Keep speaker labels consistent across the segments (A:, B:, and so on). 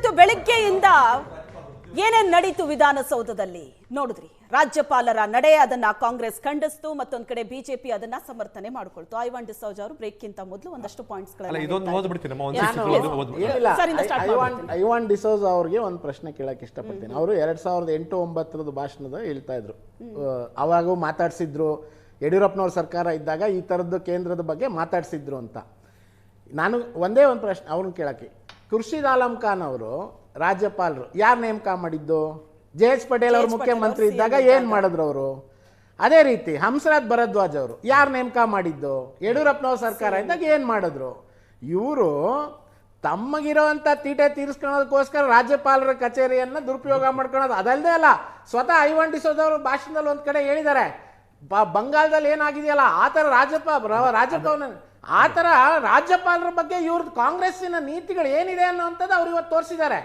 A: ಇವತ್ತು ಬೆಳಗ್ಗೆಯಿಂದ ಏನೇನ್ ನಡೀತು ವಿಧಾನಸೌಧದಲ್ಲಿ ನೋಡಿದ್ರಿ. ರಾಜ್ಯಪಾಲರ ನಡೆ ಅದನ್ನ ಕಾಂಗ್ರೆಸ್ ಖಂಡಿಸ್ತು, ಮತ್ತೊಂದ್ ಕಡೆ ಬಿಜೆಪಿ ಅದನ್ನ ಸಮರ್ಥನೆ ಮಾಡಿಕೊಳ್ತು. ಐವಾನ್ ಡಿಸೋಜ ಅವರು ಬ್ರೇಕ್ ಗಿಂತ ಮೊದಲು ಒಂದಷ್ಟು ಪಾಯಿಂಟ್ಸ್
B: ಐವಾನ್ ಡಿಸೋಜ ಅವ್ರಿಗೆ ಒಂದು ಪ್ರಶ್ನೆ ಕೇಳಕ್ ಇಷ್ಟಪಡ್ತೀನಿ. ಅವರು 2008-09 ಭಾಷಣದ ಹೇಳ್ತಾ ಇದ್ರು, ಅವಾಗ ಮಾತಾಡ್ಸಿದ್ರು, ಯಡಿಯೂರಪ್ಪನವ್ರ ಸರ್ಕಾರ ಇದ್ದಾಗ ಈ ತರದ್ದು ಕೇಂದ್ರದ ಬಗ್ಗೆ ಮಾತಾಡ್ಸಿದ್ರು ಅಂತ. ನಾನು ಒಂದೇ ಒಂದು ಪ್ರಶ್ನೆ ಅವ್ರನ್ನ ಕೇಳಕ್ಕೆ, ಖುರ್ಷಿದ್ ಆಲಂ ಖಾನ್ ಅವರು ರಾಜ್ಯಪಾಲರು ಯಾರು ನೇಮಕ ಮಾಡಿದ್ದು? ಜೆ.ಎಚ್. ಪಟೇಲ್ ಅವರು ಮುಖ್ಯಮಂತ್ರಿ ಇದ್ದಾಗ ಏನ್ ಮಾಡಿದ್ರು ಅವರು? ಅದೇ ರೀತಿ ಹಂಸರಾಜ್ ಭರದ್ವಾಜ್ ಅವರು ಯಾರು ನೇಮಕ ಮಾಡಿದ್ದು? ಯಡಿಯೂರಪ್ಪನವ್ರ ಸರ್ಕಾರ ಇದ್ದಾಗ ಏನ್ ಮಾಡಿದ್ರು? ಇವರು ತಮ್ಮಗಿರೋಂಥ ತೀಟೆ ತೀರಿಸ್ಕೊಳ್ಳೋದಕ್ಕೋಸ್ಕರ ರಾಜ್ಯಪಾಲರ ಕಚೇರಿಯನ್ನ ದುರುಪಯೋಗ ಮಾಡ್ಕೊಳ್ಳೋದು. ಅದಲ್ಲದೆ ಅಲ್ಲ, ಸ್ವತಃ ಐವಾನ್ ಡಿಸೋಜ ಅವರು ಭಾಷಣದಲ್ಲಿ ಒಂದ್ ಕಡೆ ಹೇಳಿದ್ದಾರೆ, ಬಂಗಾಳದಲ್ಲಿ ಏನಾಗಿದೆಯಲ್ಲ ಆ ಥರ ರಾಜ್ಯಪಾಲ ಆ ಥರ ರಾಜ್ಯಪಾಲರ ಬಗ್ಗೆ ಇವ್ರದ್ದು ಕಾಂಗ್ರೆಸ್ಸಿನ ನೀತಿಗಳು ಏನಿದೆ ಅನ್ನೋಂಥದ್ದು ಅವ್ರು ಇವತ್ತು ತೋರಿಸಿದ್ದಾರೆ.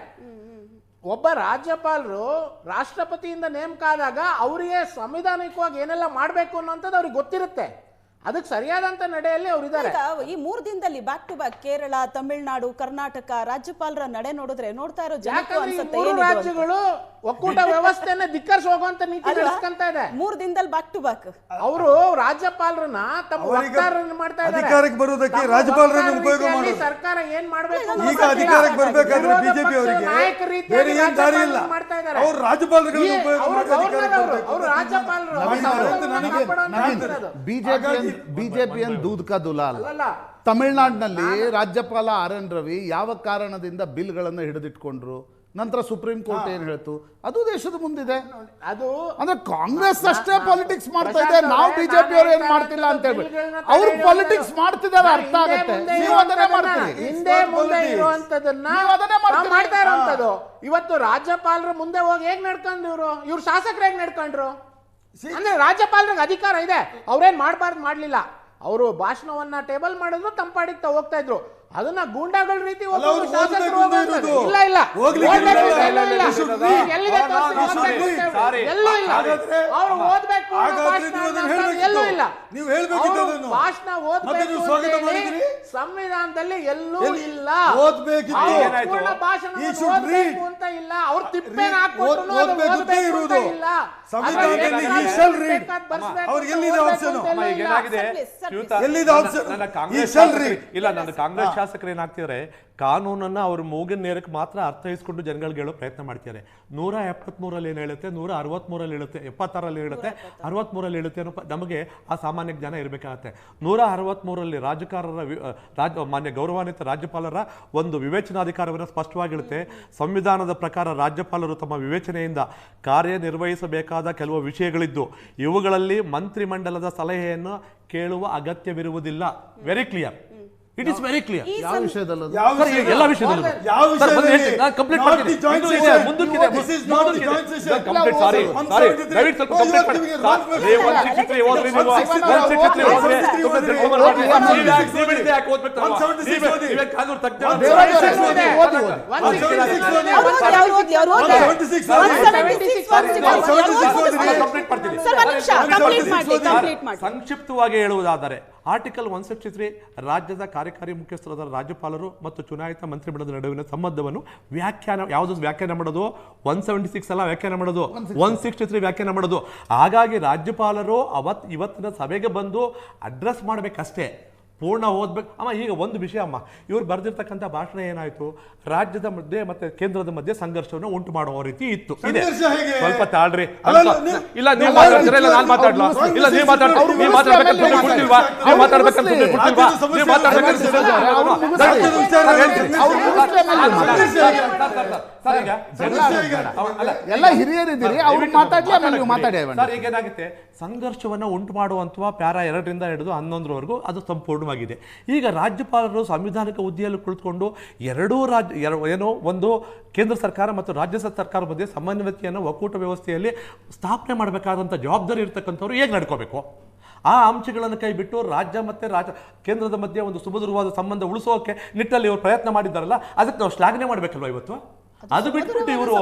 B: ಒಬ್ಬ ರಾಜ್ಯಪಾಲರು ರಾಷ್ಟ್ರಪತಿಯಿಂದ ನೇಮಕ ಆದಾಗ ಅವರಿಗೆ ಸಂವಿಧಾನಿಕವಾಗಿ ಏನೆಲ್ಲ ಮಾಡಬೇಕು ಅನ್ನೋಂಥದ್ದು ಅವ್ರಿಗೆ ಗೊತ್ತಿರುತ್ತೆ. ಅದಕ್ಕೆ ಸರಿಯಾದಂತ ನಡೆಯಲ್ಲಿ ಅವರು ಇದ್ದಾರೆ.
A: ಈ 3 ದಿನದಲ್ಲಿ back to back Kerala, Tamil Nadu, Karnataka ರಾಜ್ಯಪಾಲರ ನಡೆ ನೋಡಿದ್ರೆ ನೋಡ್ತಾ ಇರೋ
B: ರಾಜ್ಯಗಳು ಒಕ್ಕೂಟ ವ್ಯವಸ್ಥೆಯನ್ನ ಧಿಕ್ಕರಿಸಿ ಹೋಗುವಂತ ನೀತಿ ನಡೆಸ್ಕೊಂತ ಇದೆ.
A: 3 ದಿನದಲ್ಲಿ ಬ್ಯಾಕ್ ಟು ಬ್ಯಾಕ್
B: ಅವರು ರಾಜ್ಯಪಾಲರನ್ನ ತಮ್ಮ ವಕ್ತಾರರನ್ನ ಮಾಡ್ತಾ ಇದ್ದಾರೆ.
C: ಅಧಿಕಾರಕ್ಕೆ ಬರೋದಕ್ಕೆ ರಾಜ್ಯಪಾಲರನ್ನ ಉಪಯೋಗ ಮಾಡೋದು.
B: ಸರ್ಕಾರ ಏನ್ ಮಾಡಬೇಕು
C: ಈಗ ಅಧಿಕಾರಕ್ಕೆ ಬರಬೇಕಾದ್ರೆ ಬಿಜೆಪಿ ಅವರಿಗೆ ಬೇರೆ ಏನು ದಾರಿ ಇಲ್ಲ. ಅವರು ರಾಜ್ಯಪಾಲರುಗಳನ್ನು ಉಪಯೋಗ ಮಾಡಿ
B: ಅವರು ರಾಜ್ಯಪಾಲರು
D: ಬಿಜೆಪಿಯನ್ ದೂದ್ ಕಾ ದುಲಾಲ್. ತಮಿಳುನಾಡಿನಲ್ಲಿ ರಾಜ್ಯಪಾಲ ಆರ್.ಎನ್. ರವಿ ಯಾವ ಕಾರಣದಿಂದ ಬಿಲ್ಗಳನ್ನು ಹಿಡಿದಿಟ್ಕೊಂಡ್ರು, ನಂತರ ಸುಪ್ರೀಂ ಕೋರ್ಟ್ ಏನ್ ಹೇಳ್ತು, ಅದು ದೇಶದ ಮುಂದಿದೆ. ಅದು ಅಂದ್ರೆ ಕಾಂಗ್ರೆಸ್ ಅಷ್ಟೇ ಪಾಲಿಟಿಕ್ಸ್ ಮಾಡ್ತಾ ಇದೆ, ನಾವು ಬಿಜೆಪಿ ಅವರು ಏನ್ ಮಾಡ್ತಿಲ್ಲ ಅಂತ ಹೇಳ್ಬಿಟ್ಟು ಅವ್ರು ಪಾಲಿಟಿಕ್ಸ್ ಮಾಡ್ತಿದ್ದಾರೆ, ಅರ್ಥ ಆಗುತ್ತೆ. ನೀವು ಅದನ್ನೇ ಮಾಡ್ತೀರಿ,
B: ಹಿಂದೆ ಮುಂದೆ ಇರುವಂತದನ್ನ ಮಾಡ್ತಾ ಇರುವಂತದ್ದು. ಇವತ್ತು ರಾಜ್ಯಪಾಲರು ಮುಂದೆ ಹೋಗಿ ಹೇಗ್ ನಡ್ಕೊಂಡ್ರು, ಇವ್ರು ಶಾಸಕರು ಹೇಗ್ ನಡ್ಕೊಂಡ್ರು ಅಂದ್ರೆ ರಾಜ್ಯಪಾಲರಿಗೆ ಅಧಿಕಾರ ಇದೆ, ಅವ್ರೇನ್ ಮಾಡಬಾರ್ದು ಮಾಡ್ಲಿಲ್ಲ. ಅವರು ಭಾಷಣವನ್ನ ಟೇಬಲ್ ಮಾಡಿದ್ರು, ತಂಪಾಡಿಗೆ ಹೋಗ್ತಾ ಇದ್ರು. ಅದನ್ನ ಗೂಂಡಾಗಳ ರೀತಿ ಇಲ್ಲ ಇಲ್ಲ ಅವ್ರು ಓದ್ಬೇಕು, ಎಲ್ಲೂ ಇಲ್ಲ. ಭಾಷಣ ಓದ್ಬೇಕು ಸಂವಿಧಾನದಲ್ಲಿ ಎಲ್ಲೂ ಇಲ್ಲ. ಪೂರ್ಣ ಭಾಷಣ ಓದ್ಬೇಕು ಅಂತ ಇಲ್ಲ. ಅವ್ರು ತಿಪ್ಪೇನ ಹಾಕ್ಬಿಟ್ಟು ಇಲ್ಲ.
E: ಇಲ್ಲ, ನನ್ನ ಕಾಂಗ್ರೆಸ್ ಶಾಸಕರು ಏನಾಗ್ತಿದ್ದಾರೆ, ಕಾನೂನನ್ನ ಅವ್ರ ಮೂಗಿನ ನೇರಕ್ಕೆ ಮಾತ್ರ ಅರ್ಥೈಸ್ಕೊಂಡು ಜನಗಳಿಗೆ ಹೇಳೋ ಪ್ರಯತ್ನ ಮಾಡ್ತಿದ್ದಾರೆ. 173 ಏನ್ ಹೇಳುತ್ತೆ, 163 ಹೇಳುತ್ತೆ, 76 ಹೇಳುತ್ತೆ, 63 ಹೇಳುತ್ತೆ ಅನ್ನೋ ನಮಗೆ ಆ ಸಾಮಾನ್ಯ ಜ್ಞಾನ ಇರಬೇಕಾಗತ್ತೆ. 163 ರಾಜಕಾರರ ಮಾನ್ಯ ಗೌರವಾನ್ವಿತ ರಾಜ್ಯಪಾಲರ ಒಂದು ವಿವೇಚನಾಧಿಕಾರವನ್ನು ಸ್ಪಷ್ಟವಾಗಿ ಹೇಳುತ್ತೆ. ಸಂವಿಧಾನದ ಪ್ರಕಾರ ರಾಜ್ಯಪಾಲರು ತಮ್ಮ ವಿವೇಚನೆಯಿಂದ ಕಾರ್ಯನಿರ್ವಹಿಸಬೇಕಾದ ಕೆಲವು ವಿಷಯಗಳಿದ್ದು ಇವುಗಳಲ್ಲಿ ಮಂತ್ರಿಮಂಡಲದ ಸಲಹೆಯನ್ನು ಕೇಳುವ ಅಗತ್ಯವಿರುವುದಿಲ್ಲ. Very clear, it is very clear.
D: ಯಾವ ವಿಷಯದಲ್ಲ,
E: ಎಲ್ಲ ವಿಷಯದಲ್ಲೂ ಕಂಪ್ಲೀಟ್ ಮಾಡ್ತೀನಿ. ಸಂಕ್ಷಿಪ್ತವಾಗಿ ಹೇಳುವುದಾದರೆ ಆರ್ಟಿಕಲ್ 163 ರಾಜ್ಯದ ಕಾರ್ಯಕಾರಿ ಮುಖ್ಯಸ್ಥರಾದ ರಾಜ್ಯಪಾಲರು ಮತ್ತು ಚುನಾಯಿತ ಮಂತ್ರಿಮಂಡಲದ ನಡುವಿನ ಸಂಬಂಧವನ್ನು ವ್ಯಾಖ್ಯಾನ ಮಾಡೋದು 176 ಅಲ್ಲ, ವ್ಯಾಖ್ಯಾನ ಮಾಡೋದು 163 ವ್ಯಾಖ್ಯಾನ ಮಾಡೋದು. ಹಾಗಾಗಿ ರಾಜ್ಯಪಾಲರು ಇವತ್ತಿನ ಸಭೆಗೆ ಬಂದು ಅಡ್ರೆಸ್ ಮಾಡಬೇಕಷ್ಟೇ, ಪೂರ್ಣ ಓದ್ಬೇಕು. ಅಮ್ಮ ಈಗ ಒಂದು ವಿಷಯ ಅಮ್ಮ, ಇವ್ರು ಬರೆದಿರ್ತಕ್ಕಂಥ ಭಾಷಣ ಏನಾಯ್ತು, ರಾಜ್ಯದ ಮಧ್ಯೆ ಮತ್ತೆ ಕೇಂದ್ರದ ಮಧ್ಯೆ ಸಂಘರ್ಷವನ್ನು ಉಂಟು ಮಾಡುವ ರೀತಿ ಇತ್ತು. ಇದೆ, ಸ್ವಲ್ಪ ತಾಳ್ರಿ. ಇಲ್ಲ ನೀವು ಮಾತಾಡ್ತೀರಾ, ಇಲ್ಲ ನಾನು ಮಾತಾಡ್ಲಾ? ಇಲ್ಲ ನೀವು ಮಾತಾಡ್ಬೇಕಂತ ಕೊಡ್ತಿಲ್ವಾ? ನೀವು ಮಾತಾಡ್ಬೇಕಂತ ಕೊಡ್ತಿಲ್ವಾ? ನೀವು ಮಾತಾಡ್ಬೇಕಂತ
D: ಎಲ್ಲ ಹಿರಿಯರಿದ್ದೀರಿ, ಅವ್ರು ಮಾತಾಡ್ಲಿ, ಆಮೇಲೆ ನೀವು ಮಾತಾಡಿ.
E: ಸರ್, ಈಗ ಏನಾಗುತ್ತೆ, ಸಂಘರ್ಷವನ್ನ ಉಂಟು ಮಾಡುವಂತಹ ಪ್ಯಾರಾ 2ರಿಂದ ಹಿಡಿದು 11ರವರೆಗೂ ಅದು ಸಂಪೂರ್ಣವಾಗಿದೆ. ಈಗ ರಾಜ್ಯಪಾಲರು ಸಾಂವಿಧಾನಿಕ ಹುದ್ದೆಯಲ್ಲಿ ಕುಳಿತುಕೊಂಡು ಒಂದು ಕೇಂದ್ರ ಸರ್ಕಾರ ಮತ್ತು ರಾಜ್ಯ ಸರ್ಕಾರ ಮಧ್ಯೆ ಸಮನ್ವಯತೆಯನ್ನು ಒಕ್ಕೂಟ ವ್ಯವಸ್ಥೆಯಲ್ಲಿ ಸ್ಥಾಪನೆ ಮಾಡಬೇಕಾದಂಥ ಜವಾಬ್ದಾರಿ ಇರತಕ್ಕಂಥವ್ರು ಹೇಗೆ ನಡ್ಕೋಬೇಕು, ಆ ಅಂಶಗಳನ್ನು ಕೈ ಬಿಟ್ಟು ರಾಜ್ಯ ಮತ್ತು ಕೇಂದ್ರದ ಮಧ್ಯೆ ಒಂದು ಸುಮಧುರವಾದ ಸಂಬಂಧ ಉಳಿಸೋಕೆ ನಿಟ್ಟಲ್ಲಿ ಇವರು ಪ್ರಯತ್ನ ಮಾಡಿದ್ದಾರಲ್ಲ, ಅದಕ್ಕೆ ನಾವು ಶ್ಲಾಘನೆ ಮಾಡಬೇಕಲ್ವಾ ಇವತ್ತು? ಅದು ಬಿಟ್ಬಿಟ್ಟು ಇವರು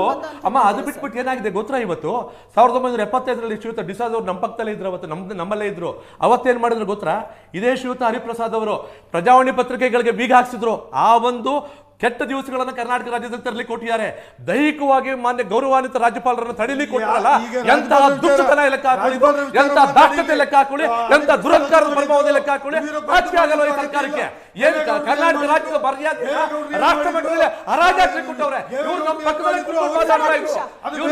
E: ಅದು ಬಿಟ್ಬಿಟ್ಟು ಏನಾಗಿದೆ ಗೊತ್ತಾ, ಇವತ್ತು 1975ರಲ್ಲಿ ಶ್ರೀಯುತ ಡಿಸಾಜ್ ಅವರು ನಮ್ಮ ಪಕ್ಕದಲ್ಲೇ ಇದ್ರು, ಅವತ್ತು ನಮ್ಮಲ್ಲೇ ಇದ್ರು. ಅವತ್ತೇನ್ ಮಾಡಿದ್ರು ಗೊತ್ತಾ, ಇದೇ ಶ್ರೀಯುತ ಹರಿಪ್ರಸಾದ್ ಅವರು ಪ್ರಜಾವಾಣಿ ಪತ್ರಿಕೆಗಳಿಗೆ ಬೀಗ ಹಾಕ್ಸಿದ್ರು. ಆ ಒಂದು ಕೆಟ್ಟ ದಿವಸಗಳನ್ನು ಕರ್ನಾಟಕ ರಾಜ್ಯದಲ್ಲಿ ತರಲಿಕ್ಕೆ ಕೊಟ್ಟಿದ್ದಾರೆ. ದೈಹಿಕವಾಗಿ ಮಾನ್ಯ ಗೌರವಾನ್ವಿತ ರಾಜ್ಯಪಾಲರನ್ನು ತಡೀಲಿಕ್ಕೆ ಕೊಟ್ಟರಲ್ಲ, ಎಂತಹ ದುಷ್ಟತನ ಲೆಕ್ಕ ಹಾಕೊಳ್ಳಿ, ಎಂತ ದಾಷ್ಟತೆ ಲೆಕ್ಕ ಹಾಕೊಳ್ಳಿ, ಎಂತ ದುರಂಕಾರದ ಪ್ರಭಾವದ ಲೆಕ್ಕ ಹಾಕೊಳ್ಳಿ. ನಾಚಿಕೆ ಆಗಲ್ಲ ಈ ಸರ್ಕಾರಕ್ಕೆ. ಏನ್ ಕರ್ನಾಟಕ ರಾಜ್ಯದ ಮರ್ಯಾದೆ ರಾಷ್ಟ್ರ ಮಟ್ಟದಲ್ಲಿ ಹರಾಜಾಗ್ಲಿ ಕೊಟ್ಟವ್ರೆ. ಇವ್ರು ನಮ್ಮ ಪಕ್ಕದಲ್ಲಿ ಕೂತ್ಕೊಂಡು ಮಾತಾಡ್ತಾ ಇದ್ರು.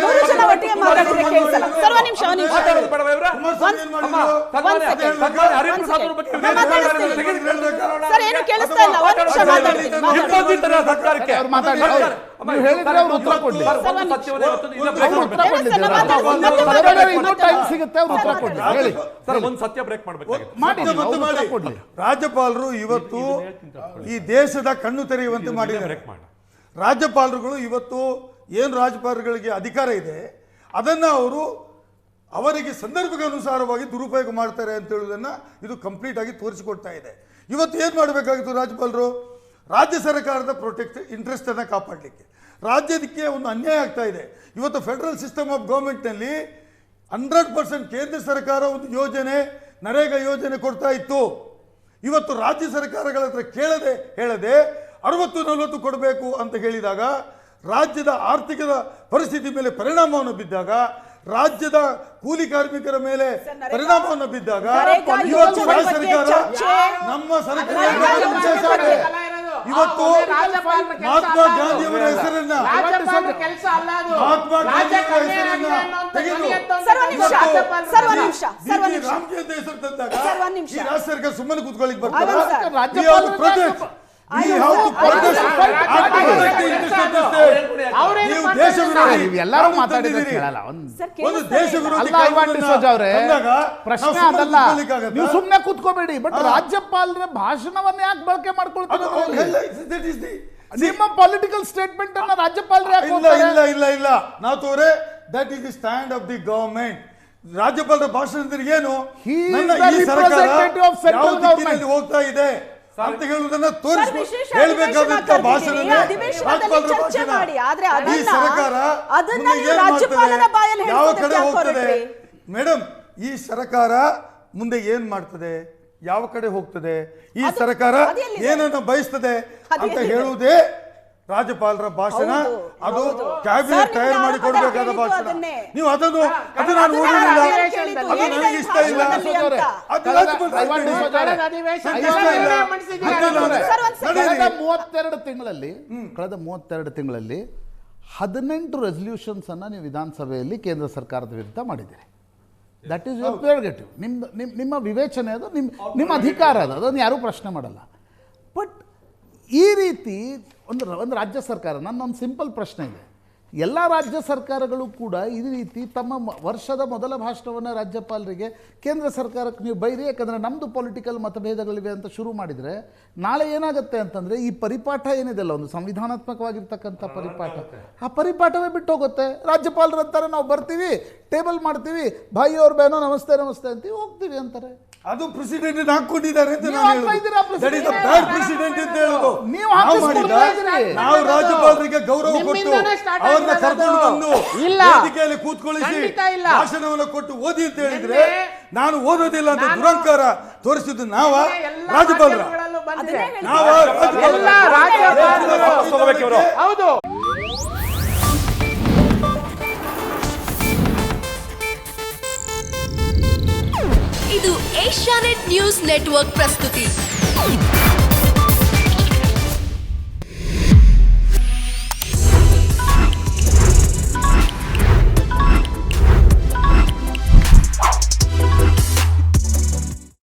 A: ಮೂರು ಜನ ಒಟ್ಟಿಗೆ ಮಾತಾಡಿದ್ರೆ ಕೇಳಿಸಲ್ಲ. ಸರ್, ಒಂದ್ ನಿಮಿಷ, ಒಂದ್ ನಿಮಿಷ.
E: ಮಾತಾಡೋದು ಬೇಡವಾ ಇವ್ರು? ಸನ್ಮಾನ್ಯ ಹರಿಪ್ರಸಾದ್ ಅವ್ರ ಬಗ್ಗೆ
A: ಸರ್, ಏನು ಕೇಳಿಸ್ತಾ ಇಲ್ಲ. ಒಂದ್ ನಿಮಿಷ ಮಾತಾಡ್ತೀನಿ.
E: ಸರ್ಕಾರಕ್ಕೆ
D: ಅವ್ರು ಮಾತಾಡಿ. ನೀವು ಹೇಳಿದ್ರೆ ಅವ್ರು ಉತ್ತರ ಕೊಡ್ಲಿ. ಇನ್ನೂ ಟೈಮ್ ಸಿಗುತ್ತೆ, ಅವ್ರು ಉತ್ತರ ಕೊಡ್ಲಿ. ಹೇಳಿ
E: ಸರ್, ಒಂದು ಸತ್ಯ ಬ್ರೇಕ್ ಮಾಡ್ಬೇಕಾಗಿತ್ತು.
D: ಮಾಡಿ, ಅವ್ರು ಉತ್ತರ ಕೊಡ್ಲಿ.
C: ರಾಜ್ಯಪಾಲರು ಇವತ್ತು ಈ ದೇಶದ ಕಣ್ಣು ತೆರೆಯುವಂತೆ ಮಾಡಿದ್ದಾರೆ. ರಾಜ್ಯಪಾಲರುಗಳು ಇವತ್ತು ಏನು ರಾಜ್ಯಪಾಲರುಗಳಿಗೆ ಅಧಿಕಾರ ಇದೆ ಅದನ್ನ ಅವರು ಅವರಿಗೆ ಸಂದರ್ಭಕ್ಕೆ ಅನುಸಾರವಾಗಿ ದುರುಪಯೋಗ ಮಾಡ್ತಾರೆ ಅಂತ ಹೇಳುವುದನ್ನು ಇದು ಕಂಪ್ಲೀಟ್ ಆಗಿ ತೋರಿಸಿಕೊಡ್ತಾ ಇದೆ. ಇವತ್ತು ಏನು ಮಾಡಬೇಕಾಗಿತ್ತು ರಾಜ್ಯಪಾಲರು? ರಾಜ್ಯ ಸರ್ಕಾರದ ಇಂಟ್ರೆಸ್ಟ್ ಅನ್ನು ಕಾಪಾಡಲಿಕ್ಕೆ. ರಾಜ್ಯದಕ್ಕೆ ಒಂದು ಅನ್ಯಾಯ ಆಗ್ತಾ ಇದೆ. ಇವತ್ತು ಫೆಡರಲ್ ಸಿಸ್ಟಮ್ ಆಫ್ ಗೌರ್ಮೆಂಟ್ನಲ್ಲಿ 100% ಕೇಂದ್ರ ಸರ್ಕಾರ ಒಂದು ಯೋಜನೆ, ನರೇಗಾ ಯೋಜನೆ ಕೊಡ್ತಾ ಇತ್ತು. ಇವತ್ತು ರಾಜ್ಯ ಸರ್ಕಾರಗಳ ಹತ್ರ ಹೇಳದೆ 60-40 ಕೊಡಬೇಕು ಅಂತ ಹೇಳಿದಾಗ ರಾಜ್ಯದ ಆರ್ಥಿಕದ ಪರಿಸ್ಥಿತಿ ಮೇಲೆ ಪರಿಣಾಮವನ್ನು ಬಿದ್ದಾಗ, ರಾಜ್ಯದ ಕೂಲಿ ಕಾರ್ಮಿಕರ ಮೇಲೆ ಪರಿಣಾಮವನ್ನು ಬಿದ್ದಾಗ ಇವತ್ತು ರಾಜ್ಯ ಸರ್ಕಾರ ನಮ್ಮ ಸರ್ಕಾರ ಇವತ್ತು ಮಹಾತ್ಮ ಗಾಂಧಿಯವರ ಹೆಸರನ್ನ ತೆಗೆದು ರಾಮಚಂದ್ರ ಹೆಸರು ತಂದಾಗ ಈ ರಾಜ್ಯ ಸರ್ಕಾರ ಸುಮ್ಮನೆ ಕೂತ್ಕೊಳ್ಳಿಕ್ಕೆ ಬರ್ತಾರೆ.
D: ಎಲ್ಲರೂ ಮಾತಾಡಿದ್ರೆ ಕೇಳಲ್ಲ.
C: ಒಂದು ದೇಶ ವಿರೋಧಿ
D: ಪ್ರಶ್ನೆ ಅದಲ್ಲ, ನೀವು ಸುಮ್ಮನೆ ಕೂತ್ಕೋಬೇಡಿ. ಬಟ್ ರಾಜ್ಯಪಾಲರ ಭಾಷಣವನ್ನ ಯಾಕೆ ಬಳಕೆ ಮಾಡ್ಕೊಳ್ತಾರೆ? ನಿಮ್ಮ ಪೊಲಿಟಿಕಲ್ ಸ್ಟೇಟ್ಮೆಂಟ್ ಅನ್ನ ರಾಜ್ಯಪಾಲರು
C: ಇಲ್ಲ ನಾವು ತೋರೆ that is the stand of the government. ರಾಜ್ಯಪಾಲರ ಭಾಷಣ ಅಂದ್ರೆ ಏನು? ಹೋಗ್ತಾ ಇದೆ ಅಂತ ಹೇಳುವುದನ್ನ ತೋರಿಸಿ ಹೇಳಬೇಕಾದಂತ ಭಾಷಣ. ಈ ಸರ್ಕಾರ ಯಾವ ಕಡೆ ಹೋಗ್ತದೆ ಮೇಡಮ್? ಈ ಸರ್ಕಾರ ಮುಂದೆ ಏನ್ ಮಾಡ್ತದೆ, ಯಾವ ಕಡೆ ಹೋಗ್ತದೆ, ಈ ಸರ್ಕಾರ ಏನನ್ನ ಬಯಸ್ತದೆ ಅಂತ ಹೇಳುವುದೇ ರಾಜ್ಯಪಾಲರ ಭಾಷಣ. ಅದು ಕ್ಯಾಬಿನೆಟ್ ತಯಾರು ಮಾಡಿ ಕೊಡಬೇಕಾದ ಭಾಷಣ. ನೀವು ಅದನ್ನು ನಾನು ಓದಲಿಲ್ಲ, ಅದು ನನಗೆ ಇಷ್ಟ ಇಲ್ಲ.
D: ಕಳೆದ 32 ತಿಂಗಳಲ್ಲಿ 18 ರೆಸಲ್ಯೂಷನ್ಸ್ ಅನ್ನ ನೀವು ವಿಧಾನಸಭೆಯಲ್ಲಿ ಕೇಂದ್ರ ಸರ್ಕಾರದ ವಿರುದ್ಧ ಮಾಡಿದ್ದೀರಿ. That is your prerogative. ನಿಮ್ಮ ವಿವೇಚನೆ, ಅದು ನಿಮ್ಮ ಅಧಿಕಾರ, ಅದನ್ನು ಯಾರೂ ಪ್ರಶ್ನೆ ಮಾಡಲ್ಲ. ಬಟ್ ಈ ರೀತಿ ಒಂದು ರಾಜ್ಯ ಸರ್ಕಾರ, ನನ್ನೊಂದು ಸಿಂಪಲ್ ಪ್ರಶ್ನೆ ಇದೆ. ಎಲ್ಲ ರಾಜ್ಯ ಸರ್ಕಾರಗಳು ಕೂಡ ಈ ರೀತಿ ತಮ್ಮ ವರ್ಷದ ಮೊದಲ ಭಾಷಣವನ್ನು ರಾಜ್ಯಪಾಲರಿಗೆ ಕೇಂದ್ರ ಸರ್ಕಾರಕ್ಕೆ ನೀವು ಬೈರಿ, ಯಾಕಂದರೆ ನಮ್ಮದು ಪೊಲಿಟಿಕಲ್ ಮತಭೇದಗಳಿವೆ ಅಂತ ಶುರು ಮಾಡಿದರೆ ನಾಳೆ ಏನಾಗುತ್ತೆ ಅಂತಂದರೆ ಈ ಪರಿಪಾಠ ಏನಿದೆಲ್ಲ, ಒಂದು ಸಂವಿಧಾನಾತ್ಮಕವಾಗಿರ್ತಕ್ಕಂಥ ಪರಿಪಾಠ, ಆ ಪರಿಪಾಠವೇ ಬಿಟ್ಟು ಹೋಗುತ್ತೆ. ರಾಜ್ಯಪಾಲರು ಅಂತಾರೆ ನಾವು ಬರ್ತೀವಿ, ಟೇಬಲ್ ಮಾಡ್ತೀವಿ, ಭಾಯಿ ಅವ್ರ ಬೇನೋ ನಮಸ್ತೆ ನಮಸ್ತೆ ಅಂತೀವಿ, ಹೋಗ್ತೀವಿ ಅಂತಾರೆ.
C: ಅದು ಪ್ರೆಸಿಡೆಂಟ್ ಹಾಕೊಂಡಿದ್ದಾರೆ ಅಂತ ನಾವು ರಾಜ್ಯಪಾಲರಿಗೆ ಗೌರವ ಕೊಟ್ಟು ಅವ್ರನ್ನ ಕರ್ಕೊಂಡು ಬಂದು ವೇದಿಕೆಯಲ್ಲಿ ಕೂತ್ಕೊಳ್ಳಿಸಿ ಭಾಷಣವನ್ನು ಕೊಟ್ಟು ಓದಿ ಅಂತ ಹೇಳಿದ್ರೆ ನಾನು ಓದೋದಿಲ್ಲ ಅಂತ ದುರಂಕಾರ ತೋರಿಸಿದ್ದು ನಾವ ರಾಜ್ಯಪಾಲರ?
F: ಹೌದು.
G: ಇದು ಏಷ್ಯಾನೆಟ್ ನ್ಯೂಸ್ ನೆಟ್ವರ್ಕ್ ಪ್ರಸ್ತುತಿ.